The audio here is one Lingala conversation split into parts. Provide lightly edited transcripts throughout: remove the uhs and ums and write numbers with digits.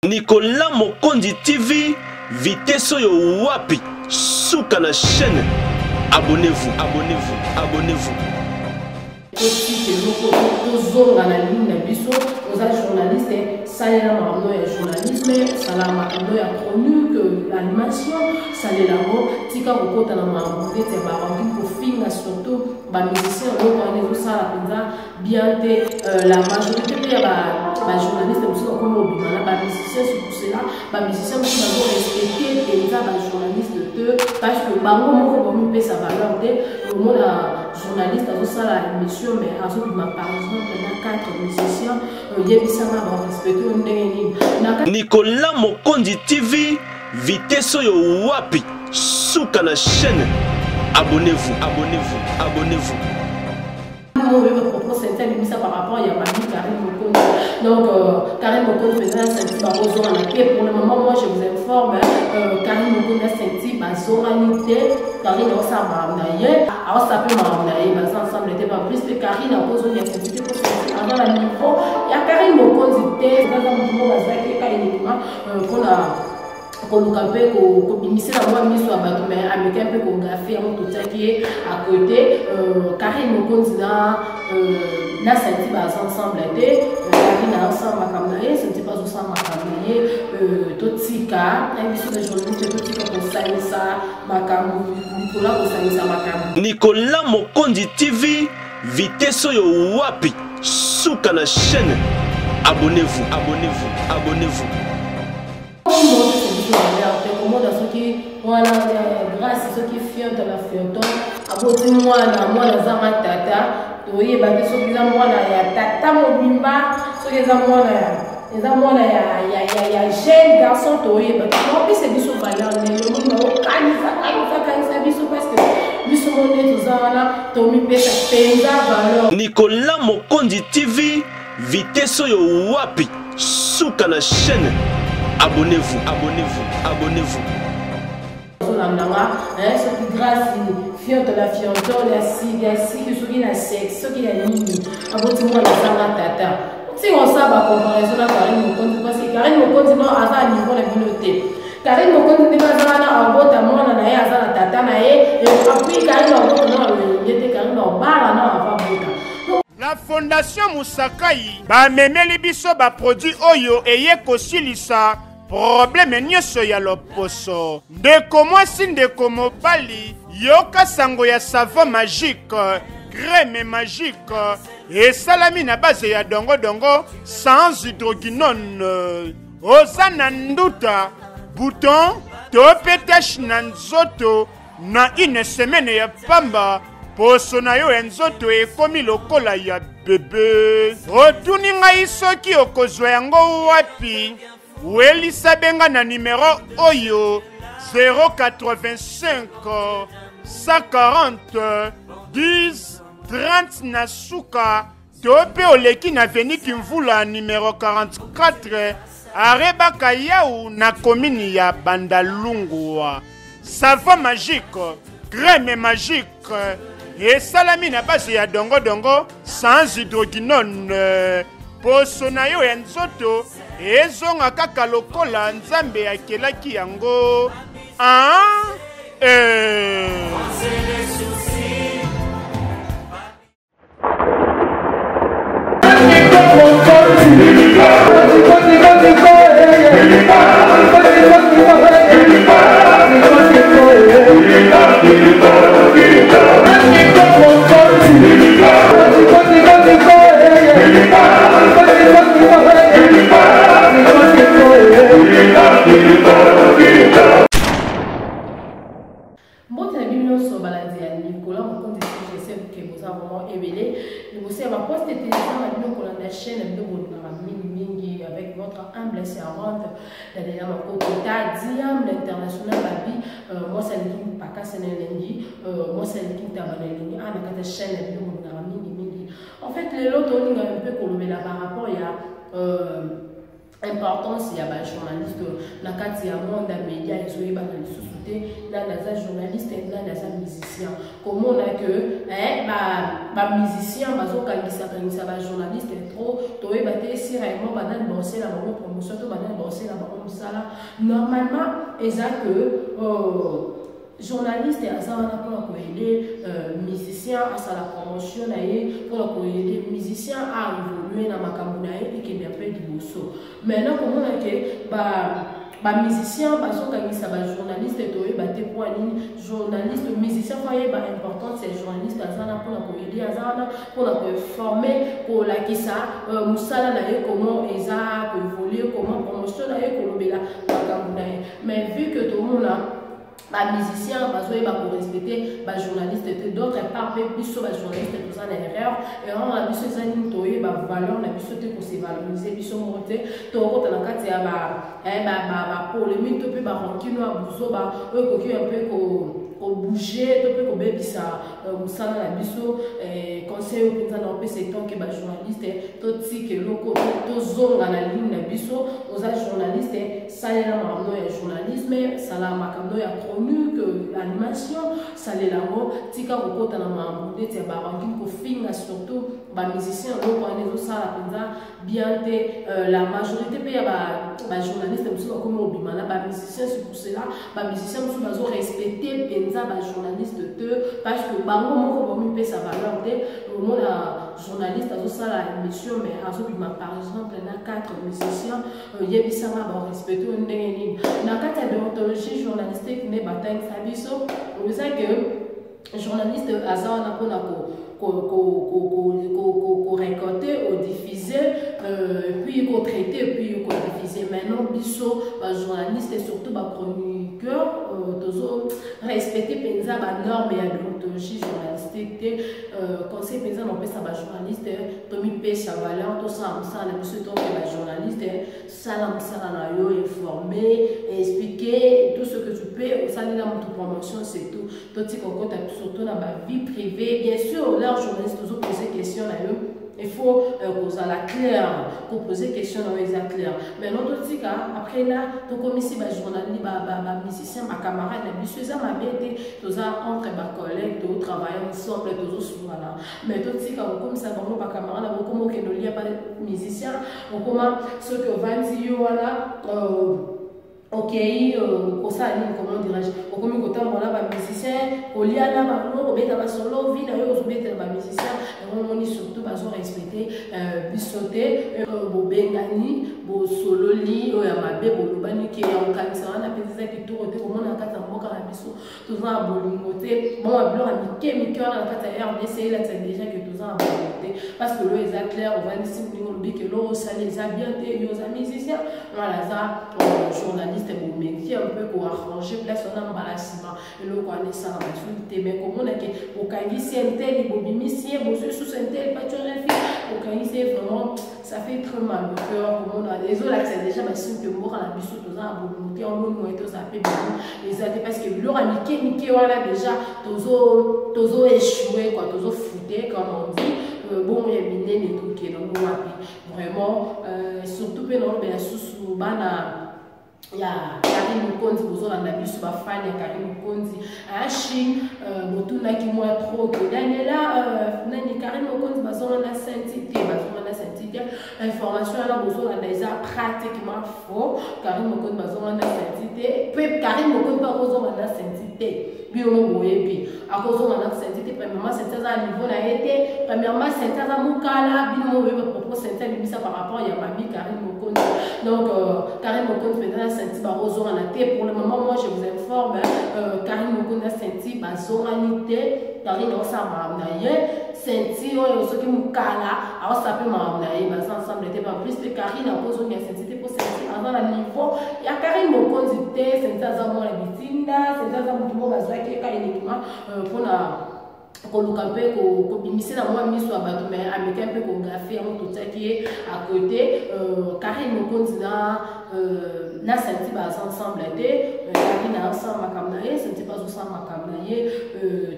Nicolas Mokondi TV, vitesse yo wapi, souka na chaîne. Abonnez-vous, abonnez-vous, abonnez-vous. Journaliste, ça est là, journalisme, ça a la chronique, l'animation, ça est là, tika kokota na mambo te ba pour finga surtout ba musicien on est ça bien la majorité des journalistes aussi comme obima ba musicien sur cela ba musicien aussi va respecter les journalistes parce que bango moko bomi pe sa valeur de au monde journaliste à ça la émission mais à ce moment par exemple il y a 4 musiciens yebisama ba respecter ndenge Nicolas Mokondi TV, vitesse yo wapi, souka na chaîne. Abonnez-vous, abonnez-vous, abonnez-vous. Par rapport à Karine Mokondi. Donc, Karine Mokondi faisait un senti barozo en paix. Pour le moment, moi je vous informe, Karine Mokondi a senti bazoranité. Karine a ça marnaye. Alors, ça peut marnaye. Ça ensemble n'était pas plus. Mais Karine a posé une sensibilité pour sentir avant la micro. Il y a Karine Mokondi, dans un mouvement bazaki, qu'on a. Kolukampe ko bimisi na moi miso abato mais avec un peu ko gafé en tout ça qui est à côté Karine Mokondi na senti ba ensemble té Karine ensemble makamnaye senti pas ensemble makamnaye totika un biso de journaliste totika ko saisa makambu Nicolas ko saisa makambu Nicolas Mokondi TV, vitesse yo wapi, souka na chaîne. Abonnez-vous, abonnez-vous, abonnez-vous. Comment dans ceux qui voilà grâce à ceux qui fiont de la fionton aboti moi la zama tata oui bah ceux qui ont moi ya tata mobimba ceux qui ont moi ya jeune garçon oui bah non puis c'est biso valeur mais le monde au kanisa biso parce que biso monde tout ça là tomi pesa penza valeur Nicolas Mokondi TV, vitesse yo wapi, souka na chaîne. Abonnez-vous, abonnez-vous, abonnez-vous. Ceux qui grâce fiont de la fianton, la ceux qui ont sexe, ceux qui ont nini, abonnez-moi la zama tata. Si on sait la comparaison à Karine Mokondi, parce que Karine Mokondi non à un niveau de communauté. Karine Mokondi n'est pas un abot à moi, on a un tata, et puis Karine Mokondi non, il était Karine non, bar non, avant Bouta. La fondation Musakai ba memeli biso ba produit oyo eye kosilisa problème nyoso ya loposo ndeko mwasi ndeko mobali yoka sango ya savon magique crème magique esalami na base ya dongo dongo sans hydroquinone ozana nduta bouton to petache na nzoto na une semaine ya pamba poso na yo enzoto ekomi lokola ya bebe otuni ngai soki okozwa yango wapi welisa benga na numero oyo 085 140 10 30 na suka to pe oleki na veni Kimvula numero 44 arebaka yau na komini ya Bandalungwa. Savon magique, crème magique esalami na base ya dongo dongo sans hydroquinone poso na yo ya nzoto ezonga kaka lokola nzambe akelaki yango Nicolas Mokondi, je sais que vous avez vraiment éveillé. Vous savez, ma poste était dans la chaîne mingi avec votre humble servante, la dernière Diam, l'international Babi, moi c'est l'équipe Paka Sénélengi, moi c'est l'équipe Tabanelengi, ah, la chaîne mingi. En fait, les lots, on a un peu colombé là par rapport, il y a importance ya ba journaliste na kati ya monde ya média ezoyi ba na lisusu te na naza journaliste na naza musicien komona que ba musicien bazokangisa ba journaliste trop toyeba te si réellement banani banse na bango promotion to banani banse na bango mosala normalement eza que journaliste aza wana mpona koyede musicien asala promotion na ye mpona koyede musicien a évolue na makambo na ye ekende mpe liboso maintenant komona ke bamusicien bazokangisa bajournaliste toyeba te mpo nini journaliste musicien mpo ayeba importance ya journaliste aza wana mpona koyede aza wana mpona koforme kolakisa mosala na ye komo eza koévolue komo promotion na ye kolobela makambo na ye mais vu que tomona ba musicien bazoyeba korespecte ba journaliste te d'autre part pe biso ba journaliste toza na erreur na biso eza nini toyeba valeur na biso te kose valoriser biso moko te tokota na kati ya ba polémique to mpe barankino ya buzoba oyo ekoki mpe kobouge to mpe kobebisa mosala na biso conseil oyo mpenza na opesa etonke bajournaliste totika eloko tozonga na ligne na biso oza journaliste salela makambo ya journalisme sala makambo ya chronique animation salela yango tika kokota na makambo neti ya barankine kofinga surtout bamusicien eloko wana ezosala mpenza bien te la majorité mpe ya bajournaliste mosusu bakomi obima na bamusicien c'est pour cela bamusicien mosusu bazorespecte mpenza bajournaliste te parce que bango moko bomipesa valeur te omona journaliste azosala émission mais azobima par exemple na 4 musiciens yebisanga barespecte oyo ndenge nini na kati ya déontologie journalistique nde batangisa biso eza ke journaliste aza wana mpona récolter ou diffuser puis traiter puis diffuser maintenant biso ba journaliste et surtout ba chroniqueur tozo respecter penza ba norme ya déontologie journalistique conseil penza non pesa ba journaliste to mi pesa valeur to ça na biso to ba journaliste ça na yo informer expliquer tout ce que tu peux ça na mon promotion c'est tout to ti kokota surtout na ba vie privée bien sûr là journaliste toujours poser question à eux il faut poser la claire pour poser question à eux clair mais notre cas après là donc comme ici ba journaliste ba musicien ma camarade na biso ça m'a bien tous entre ma collègue to travailler ensemble toujours souvent là mais tout cas comme ça bon ba camarade comme que nous lia pas musicien on comment ce que va dire voilà ok, comment dirais-je, comme quand on a un musicien, on lit à la maman, on met dans la solo, vie d'ailleurs, on met dans la musicien, on est surtout respecté, bisoté, bengani, solo li, yamabe, bolobani qui est en cancer, on a pensé que tout était comme on a quatre en boca la biso, tout ça a bolimoté, bon, à blanc, à Mickey, on a quatre à RDC, là, c'est déjà que tout ça a bolimoté, parce que l'eau est clair, on va dire, si on dit que l'eau, ça les a bien été, aux musiciens, voilà, ça, journaliste. Mon métier un peu pour arranger place on a embarrassement et le quoi ça la maturité mais comme on a que au kangisi intel il bobimi si bosse sous intel pas tu refais au kangisi vraiment ça fait très mal au cœur comme on a des autres c'est déjà ma signe que moi à la biso tous en bonne en bonne tout ça fait bien les athées parce que leur Mickey voilà déjà tozo échoué quoi tozo fouté comme on dit bon il y a bien des trucs qui donc vraiment surtout que non bien sous bana ya Karim Mokonzi bozola na biso ba fan ya Karim Mokonzi ashi botuna ki moi trop que Daniela nani Karim Mokonzi bazona na sainteté information là bozola na eza pratiquement faux Karim Mokonzi bazona na sainteté peu Karim Mokonzi pas bozola na sainteté bio boyebi akozona na sainteté premièrement c'est à niveau na été premièrement c'est à mukala bio boyebi propos c'est bisa par rapport ya mami Karim Mokonzi donc Karim Mokonzi senti barozora na te pour le moment moi je vous informe Karim Mokonzi senti bazoralité Karim osama na ye senti oyo soki mukala aosape ma na ye basa ensemble te pas plus que Karim na pozo ya senti te pour senti avant la niveau ya Karim Mokonzi te senti azamo la bitinda senti azamo tumo bazaki ka uniquement pour na koluka mpe kobimisa na mwa miso ya bato mais ameka mpe kographie yango totiaki ye à côté Karim Mokonzi na na senti baza ensemble te na ensemble makambo na ye senti bazo sa makambo na ye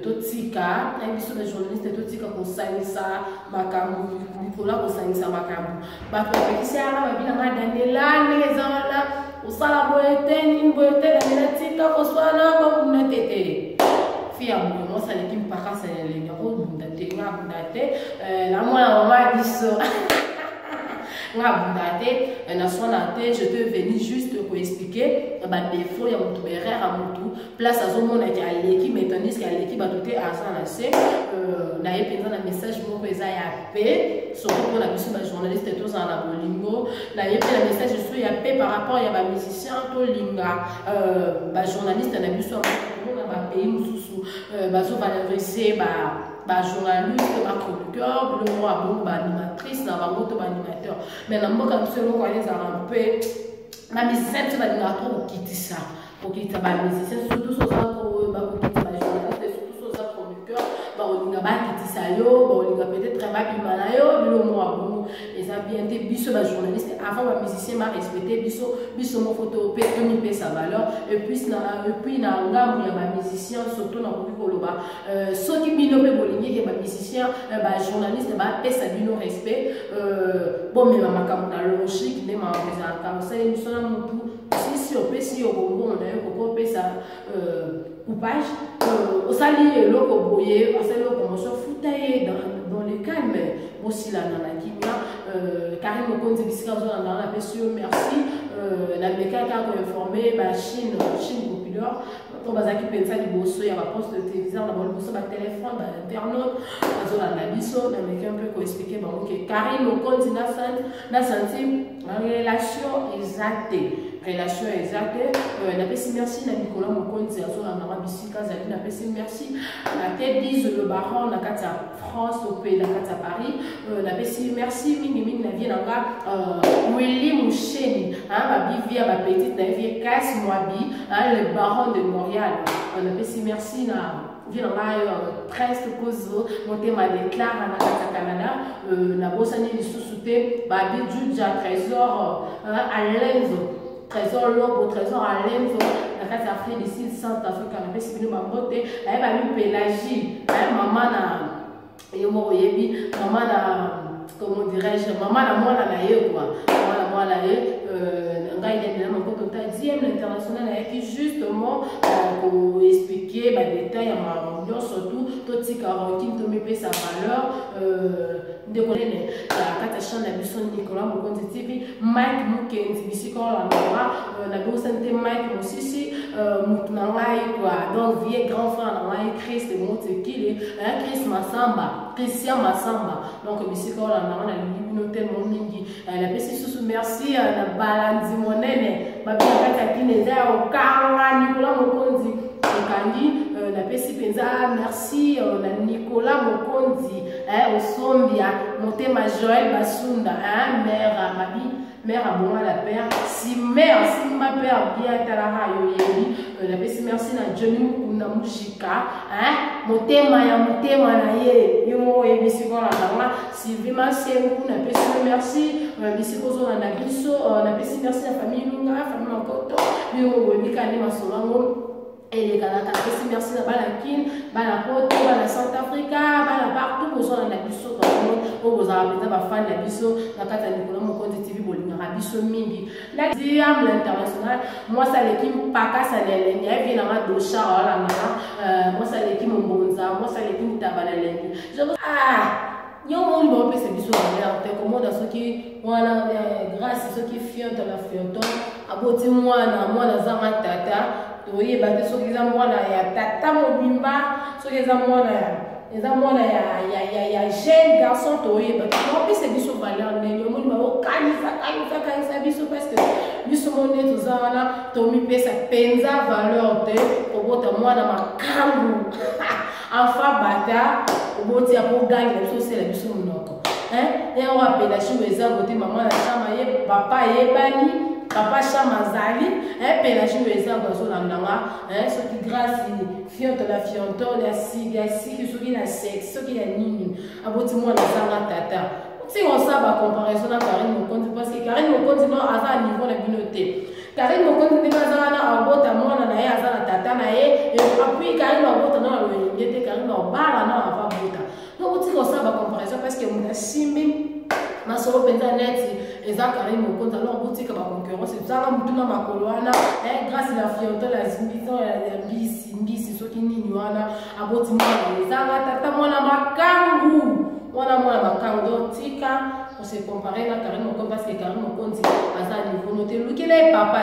totika na biso ba journaliste totika kosalisa makambo likola kosalisa makambo bato bapekisi ara babina madandela ndenge eza wana osala boye te nini boye te dandela tika koswana bakunda tete fia moyo mosaleki mpaka salelenge obunda te nga bunda te na mwana mama biso je te venu juste pour expliquer les défauts, il y a mon erreur à mon place à zone qui a l'équipe, mais tandis qu'il y a l'équipe à tout à ça, na ependa na message moko eza ya paix surtout pour la mission de journaliste tous en abolingo na ependa message sur ya paix par rapport ya ba musicien to linga ba journaliste na biso na ba pays mususu bazo valoriser ba journaliste ba chroniqueur le moi bon ba animatrice na ba moto ba animateur mais na mboka biso moko ali za un peu na musicien tu ba dinga trop kitisa pour kitisa ba musicien surtout so ça ko ba kitisa ba journaliste surtout so ça chroniqueur ba olinga ba kitisa yo ba olinga peut-être ba bimana yo le moi bon et ça bien te biso ba journaliste avant ba musicien ba respecter biso mo photo pe to mi pe sa valeur et puis na ngambu ya ba musicien surtout na koloba soki bino pe bolingi ke ba musicien ba journaliste ba pe sa bino respect bon mais ma makambo na logique ne ma présenter ça une seule mutu si on peut si au Congo on a eu beaucoup pe sa coupage au sali loko boye au sali loko promotion foutaye dans le calme aussi là dans la kimia Karim Mokonzi bisika zo dans la PSU merci la méca qui a informé ba Chine populaire to bazaki pensa liboso ya ba poste de télévision na liboso ba téléphone ba internet zo na biso na méca un peu ko expliquer ba OK Karim Mokonzi na senti relation exacte na pesi merci na Nicolas Mokonzi zo na bisika zali na pesi merci na tête disent le baron na kata France au pays na kata Paris na pesi merci mingi na vie nanga Willy Moucheni ba bivia ba petite na vie casse moabi le baron de Montréal na pesi merci na vie nanga presque cause monter ma déclare na kata Canada na bosani lisusu te ba bidjuja trésor à l'enzo trésor lobo trésor à l'enzo na kata Afrique d'ici Centrafrique na pesi bino ba mbote na ba mi pélagie maman na yomo yebi maman na comment dirais-je maman na moi na ye quoi maman na moi na ye ngai ya na moko tota 10e international qui justement pour expliquer ba détails ma ambiance surtout totika ranking to me sa valeur de connaître la kata chana biso Nicolas Mokonzi TV Mike Mukenzi bisiko la go santé Mike Mosisi mutuna ngai quoi donc vie grand frère na ngai Christ Motekile Chris Masamba Christian Masamba donc bisiko la na limino tellement mingi la pesi sous merci na balanzi monene ba kata kineza au kanga Nicolas Mokonzi Kandi na pesi penza merci na Nicolas Mokonzi au Sombia Motema Joël Basunda mère Mabi mère à bon la père si mère si ma père bien talaha yo yebi la pesi merci na Johnny Mukunda Mushika Motema ya Motema na ye yo yebi sikola na Sylvie Masengu na pesi merci bisiko zo na biso na pesi merci la famille Lunga famille Makoto yo webi kane masolango et les Canadiens, merci à Balakin, Balakoto, Bala Centrafrica, Bala partout, pour ça, on a biso, on vous a appelé ma fan, la biso, la Cata Nicolas Mokonzi TV, Bolina, biso Mingi. La Diam, l'international, moi, ça l'équipe Paka, ça l'équipe, il y a un docha, moi, ça l'équipe Mbonza, moi, ça l'équipe Tabalaleni. Je vous yo mo libo pe se biso na te komoda soki wana grâce soki fiante la fianton aboti mwana zama tata toye ba te soki za mwana ya tata mobimba soki za mwana ya jeune garçon toye ba to pe se biso valeur ne yo mo libo kanisa biso parce que biso monde to za wana to mi pe sa penza valeur te kobota mwana makambu enfin bata oboti ya pour gagner la c'est la biso monoko et on appelle la chou eza boté maman la chama ye papa ye bani papa chama zali pe la chou eza bozo la ndanga ce qui grâce fiante la fianton la siga qui soki na sexe soki ya nini aboti moi na sanga tata si on ça ba comparaison na Karim Mokonzi parce que Karim Mokonzi non à ça niveau la binoté Karim Mokonzi nde bazana abota mwana na ye azana tata na ye et puis Karim abota na lo yete Karim bala na abota. Donc tu ça ba comparaison parce que mon simbi na solo penza net eza Karim Mokonzi alors boutique ba concurrence ça va mutuna makoloana grâce la fierté la zimbiton ya bisi soki nini wana aboti mwana ezanga tata mwana makangu mwana makangu tika on se comparer na Karim Mokonzi parce que Karim Mokonzi aza niveau noté lukela papa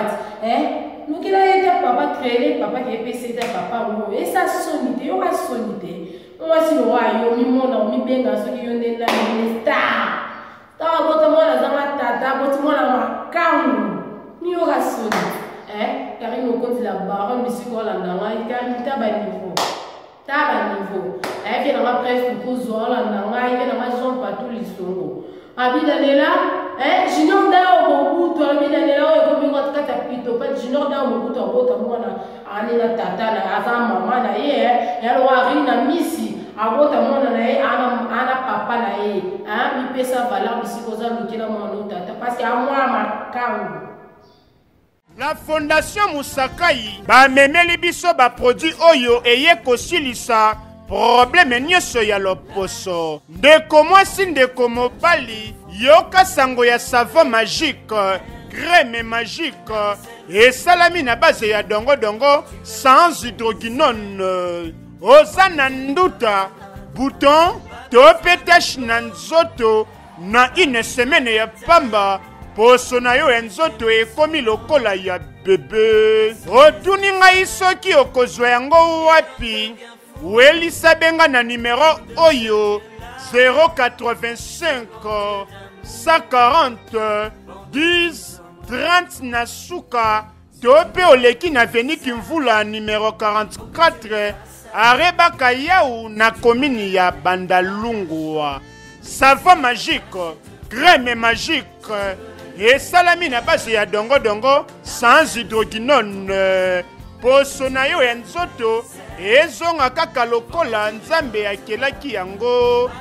lukela eta papa créé papa qui est PC papa et ça sonité yo ka sonité on va si le roi yo mi mona mi benga soki yo ndenda ni star ta bota mwana zanga tata boti mwana makangu ni yo ka sonité Karim Mokonzi la baronne bisiko la ndanga Karim taba niveau et puis dans ma presse pour zola ndanga et dans ma zone partout lisongo abidalela junior da obuto abidalela o ko ngota kata pito pa junior da obuto abota mwana anina tata na azama mama na ye yalo arina misi abota mwana na ye ana papa na ye mi pesa valeur bisiko za lukela mwana tata parce que amwa makangu. La Fondation Musakai ba memeli biso ba produit oyo eye kosilisa problème nyonso ya loposo. Ndeko mwasi ndeko mobali yoka sango ya savon magique crème magique esalami na base ya dongo sans hydroquinone. Ozana nduta bouton to petache na nzoto na une semaine ya pamba poso na yo enzoto ekomi lokola ya bebe. Otuni ngai soki okozwa yango wapi? Welisa benga na numéro oyo 085 140 10 30 na suka tope oleki na veni Kimvula numéro 44 arebaka yau na komini ya Bandalungwa. Savon magique, crème magique esalami na base ya dongo sans hydroquinone. Poso na yo ya nzoto ezonga kaka lokola nzambe akelaki yango.